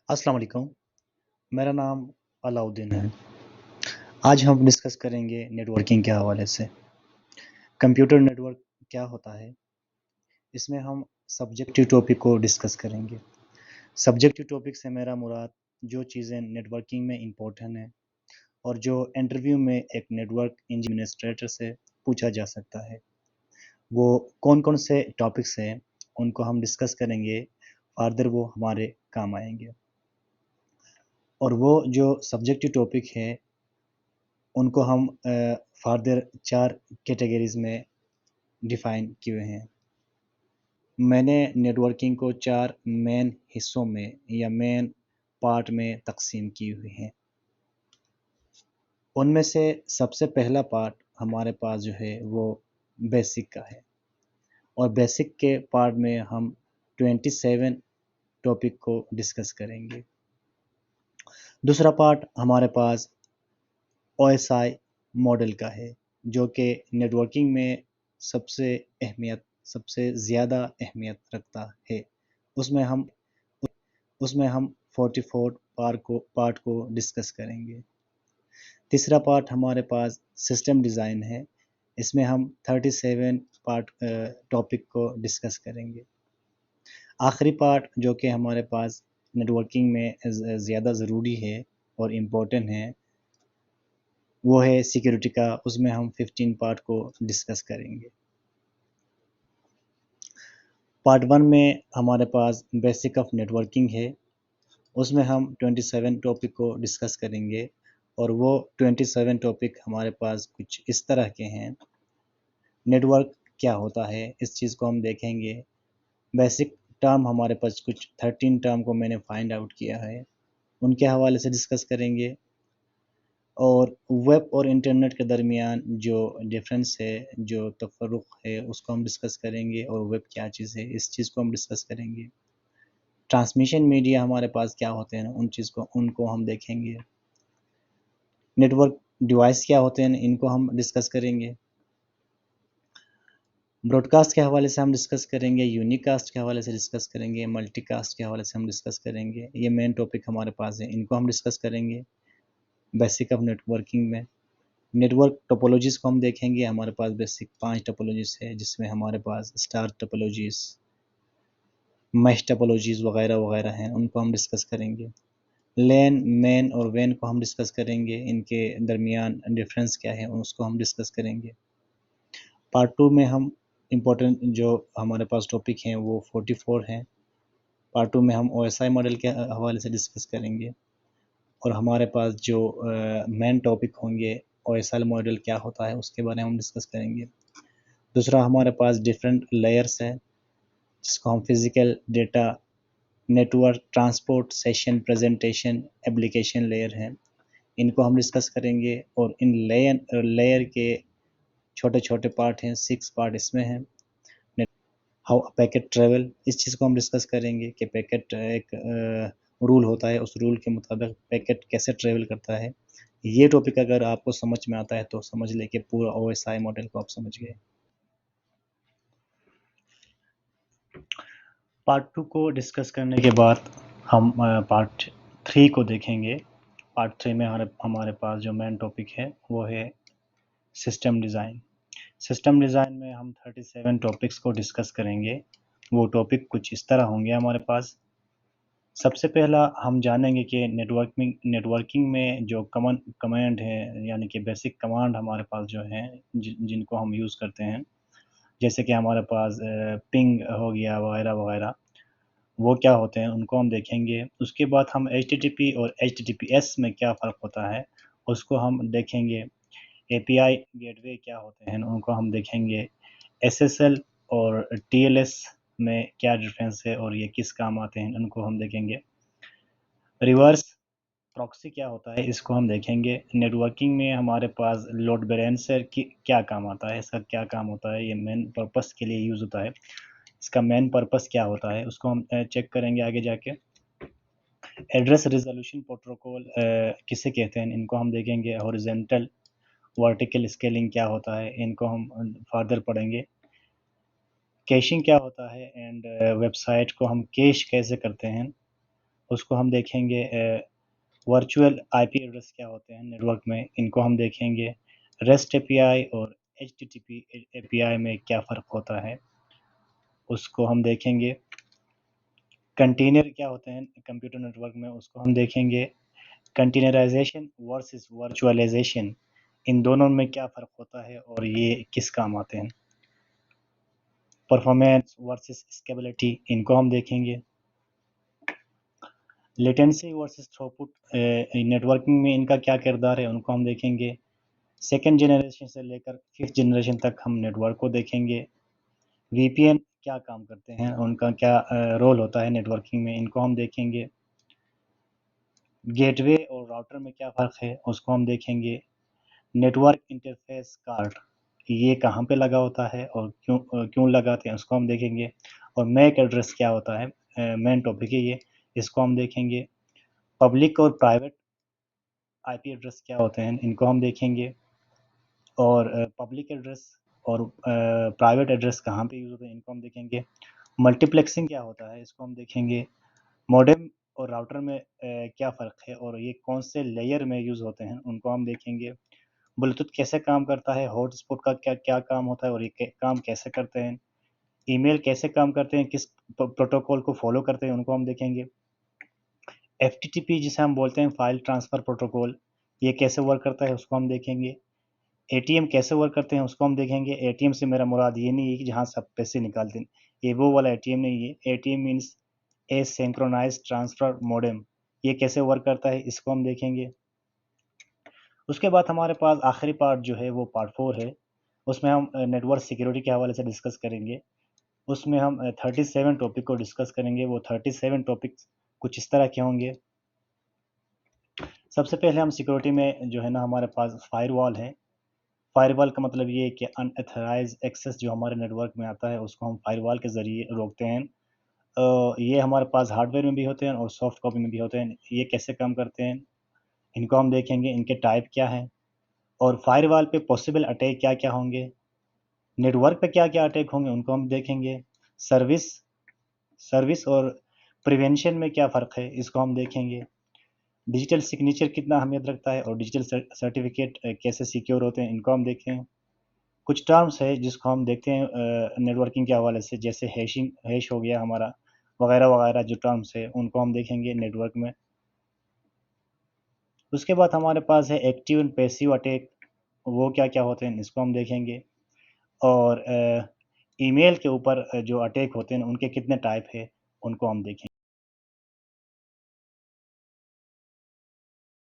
अस्सलाम वालेकुम, मेरा नाम अलाउद्दीन है। आज हम डिस्कस करेंगे नेटवर्किंग के हवाले से। कंप्यूटर नेटवर्क क्या होता है? इसमें हम सब्जेक्टिव टॉपिक को डिस्कस करेंगे। सब्जेक्टिव टॉपिक से मेरा मुराद जो चीज़ें नेटवर्किंग में इम्पोर्टेंट हैं और जो इंटरव्यू में एक नेटवर्क एडमिनिस्ट्रेटर से पूछा जा सकता है। वो कौन-कौन से टॉपिक्स हैं, उनको हम डिस्कस करेंगे, फ़र्दर वो हमारे काम आएँगे। और वो जो सब्जेक्टिव टॉपिक है उनको हम फ़र्दर 4 कैटेगरीज़ में डिफ़ाइन किए हुए हैं। मैंने नेटवर्किंग को 4 मेन हिस्सों में या मेन पार्ट में तक़सीम की हुई हैं। उनमें से सबसे पहला पार्ट हमारे पास जो है वो बेसिक का है और बेसिक के पार्ट में हम 27 टॉपिक को डिस्कस करेंगे। दूसरा पार्ट हमारे पास ओएसआई मॉडल का है, जो कि नेटवर्किंग में सबसे ज़्यादा अहमियत रखता है। उसमें हम उसमें हम 44 पार्ट को डिस्कस करेंगे। तीसरा पार्ट हमारे पास सिस्टम डिज़ाइन है। इसमें हम 37 टॉपिक को डिस्कस करेंगे। आखिरी पार्ट जो कि हमारे पास नेटवर्किंग में ज़्यादा ज़रूरी है और इम्पोर्टेंट है, वो है सिक्योरिटी का। उसमें हम 15 पार्ट को डिस्कस करेंगे। पार्ट 1 में हमारे पास बेसिक ऑफ नेटवर्किंग है। उसमें हम 27 टॉपिक को डिस्कस करेंगे और वो 27 टॉपिक हमारे पास कुछ इस तरह के हैं। नेटवर्क क्या होता है, इस चीज़ को हम देखेंगे। बेसिक टर्म हमारे पास कुछ 13 टर्म को मैंने फाइंड आउट किया है, उनके हवाले से डिस्कस करेंगे। और वेब और इंटरनेट के दरमियान जो डिफरेंस है, जो तफ़र्रुक़ है, उसको हम डिस्कस करेंगे और वेब क्या चीज़ है, इस चीज़ को हम डिस्कस करेंगे। ट्रांसमिशन मीडिया हमारे पास क्या होते हैं, उनको हम देखेंगे। नेटवर्क डिवाइस क्या होते हैं, इनको हम डिस्कस करेंगे। ब्रॉडकास्ट के हवाले से हम डिस्कस करेंगे, यूनिकास्ट के हवाले से डिस्कस करेंगे, मल्टीकास्ट के हवाले से हम डिस्कस करेंगे। ये मेन टॉपिक हमारे पास है, इनको हम डिस्कस करेंगे बेसिक ऑफ नेटवर्किंग में। नेटवर्क टोपोलॉजीज़ को हम देखेंगे। हमारे पास बेसिक 5 टोपोलॉजीज़ है, जिसमें हमारे पास स्टार टोपोलॉजीज़, मैश टोपोलॉजीज़ वगैरह हैं, उनको हम डिस्कस करेंगे। लैन, मैन और वैन को हम डिस्कस करेंगे, इनके दरमियान डिफरेंस क्या है, उसको हम डिस्कस करेंगे। पार्ट 2 में हम इम्पोर्टेंट जो हमारे पास टॉपिक हैं वो 44 हैं। पार्ट 2 में हम ओएसआई मॉडल के हवाले से डिस्कस करेंगे और हमारे पास जो मेन टॉपिक होंगे, ओएसआई मॉडल क्या होता है, उसके बारे में हम डिस्कस करेंगे। दूसरा हमारे पास डिफरेंट लेयर्स हैं, जिसको हम physical, data, network, transport, session, presentation, application layer हैं, इनको हम डिस्कस करेंगे। और इन लेयर के छोटे-छोटे पार्ट हैं, 6 पार्ट इसमें हैं। हाउ पैकेट ट्रैवल, इस चीज़ को हम डिस्कस करेंगे कि पैकेट एक रूल होता है, उस रूल के मुताबिक पैकेट कैसे ट्रैवल करता है। ये टॉपिक अगर आपको समझ में आता है तो समझ लें कि पूरा ओएसआई मॉडल को आप समझ गए। पार्ट 2 को डिस्कस करने के बाद हम पार्ट 3 को देखेंगे। पार्ट 3 में हमारे पास जो मेन टॉपिक है वो है सिस्टम डिज़ाइन। सिस्टम डिज़ाइन में हम 37 टॉपिक्स को डिस्कस करेंगे। वो टॉपिक कुछ इस तरह होंगे हमारे पास। सबसे पहला हम जानेंगे कि नेटवर्किंग में जो कमांड है, यानी कि बेसिक कमांड हमारे पास जो हैं, जिनको हम यूज़ करते हैं, जैसे कि हमारे पास पिंग हो गया वगैरह, वो क्या होते हैं, उनको हम देखेंगे। उसके बाद हम एचटीटीपी और एचटीटीपीएस में क्या फ़र्क होता है, उसको हम देखेंगे। एपीआई गेटवे क्या होते हैं, उनको हम देखेंगे। एसएसएल और टीएलएस में क्या डिफरेंस है और ये किस काम आते हैं, उनको हम देखेंगे। रिवर्स प्रॉक्सी क्या होता है, इसको हम देखेंगे। नेटवर्किंग में हमारे पास लोड बैलेंसर की क्या काम आता है, इसका क्या काम होता है, ये मेन पर्पस के लिए यूज़ होता है। इसका मेन पर्पस क्या होता है, उसको हम चेक करेंगे आगे जाके। एड्रेस रिज़ॉल्यूशन प्रोटोकॉल किसे कहते हैं, इनको हम देखेंगे। हॉरिज़ॉन्टल वर्टिकल स्केलिंग क्या होता है, इनको हम फर्दर पढ़ेंगे। कैशिंग क्या होता है एंड वेबसाइट को हम कैश कैसे करते हैं, उसको हम देखेंगे। वर्चुअल आईपी एड्रेस क्या होते हैं नेटवर्क में, इनको हम देखेंगे। रेस्ट एपीआई और एचटीटीपी एपीआई में क्या फ़र्क होता है, उसको हम देखेंगे। कंटेनर क्या होते हैं कंप्यूटर नेटवर्क में, उसको हम देखेंगे। कंटेनराइजेशन वर्सेस वर्चुअलाइजेशन, इन दोनों में क्या फ़र्क होता है और ये किस काम आते हैं। परफॉर्मेंस वर्सेस स्केलेबिलिटी, इनको हम देखेंगे। लेटेंसी वर्सेस थ्रूपुट, नेटवर्किंग में इनका क्या किरदार है, उनको हम देखेंगे। सेकंड जनरेशन से लेकर फिफ्थ जनरेशन तक हम नेटवर्क को देखेंगे। वीपीएन क्या काम करते हैं, उनका क्या रोल होता है नेटवर्किंग में, इनको हम देखेंगे। गेटवे और राउटर में क्या फ़र्क है, उसको हम देखेंगे। नेटवर्क इंटरफेस कार्ड, ये कहाँ पे लगा होता है और क्यों लगाते हैं, उसको हम देखेंगे। और मैक एड्रेस क्या होता है, मेन टॉपिक है ये, इसको हम देखेंगे। पब्लिक और प्राइवेट आईपी एड्रेस क्या होते हैं, इनको हम देखेंगे। और पब्लिक एड्रेस और प्राइवेट एड्रेस कहाँ पे यूज़ होते हैं, इनको हम देखेंगे। मल्टीप्लेक्सिंग क्या होता है, इसको हम देखेंगे। मॉडेम और राउटर में क्या फ़र्क है और ये कौन से लेयर में यूज़ होते हैं, उनको हम देखेंगे। ब्लूटूथ कैसे काम करता है, हॉटस्पॉट का क्या काम होता है और ये काम कैसे करते हैं। ईमेल कैसे काम करते हैं, किस प्रोटोकॉल को फॉलो करते हैं, उनको हम देखेंगे। एफटीटीपी जिसे हम बोलते हैं फाइल ट्रांसफ़र प्रोटोकॉल, ये कैसे वर्क करता है, उसको हम देखेंगे। एटीएम कैसे वर्क करते हैं, उसको हम देखेंगे। एटीएम से मेरा मुराद ये नहीं है कि जहाँ से आप पैसे निकालते हैं, ये वो वाला एटीएम नहीं है। एटीएम मीन्स एसिंक्रोनाइज़्ड ट्रांसफ़र मॉडेम, ये कैसे वर्क करता है, इसको हम देखेंगे। उसके बाद हमारे पास आखिरी पार्ट जो है वो पार्ट 4 है। उसमें हम नेटवर्क सिक्योरिटी के हवाले से डिस्कस करेंगे। उसमें हम 37 टॉपिक को डिस्कस करेंगे। वो 37 टॉपिक्स कुछ इस तरह के होंगे। सबसे पहले हम सिक्योरिटी में जो है ना हमारे पास फायरवॉल है। फायरवॉल का मतलब ये है कि अनऑथराइज्ड एक्सेस जो हमारे नेटवर्क में आता है उसको हम फायरवॉल के ज़रिए रोकते हैं। ये हमारे पास हार्डवेयर में भी होते हैं और सॉफ्ट कॉपी में भी होते हैं। ये कैसे काम करते हैं, इनको हम देखेंगे, इनके टाइप क्या हैं और फायरवॉल पे पॉसिबल अटैक क्या-क्या होंगे। नेटवर्क पे क्या-क्या अटैक होंगे, उनको हम देखेंगे। सर्विस सर्विस और प्रिवेंशन में क्या फ़र्क है, इसको हम देखेंगे। डिजिटल सिग्नेचर कितना अहमियत रखता है और डिजिटल सर्टिफिकेट कैसे सिक्योर होते हैं, इनको हम देखें। कुछ टर्म्स है जिसको हम देखते हैं नेटवर्किंग के हवाले से, जैसे हैश हो गया हमारा, वगैरह-वगैरह जो टर्म्स है उनको हम देखेंगे नेटवर्क में। उसके बाद हमारे पास है एक्टिव एंड पैसिव अटैक, वो क्या-क्या होते हैं, इसको हम देखेंगे। और ईमेल के ऊपर जो अटैक होते हैं उनके कितने टाइप है, उनको हम देखेंगे।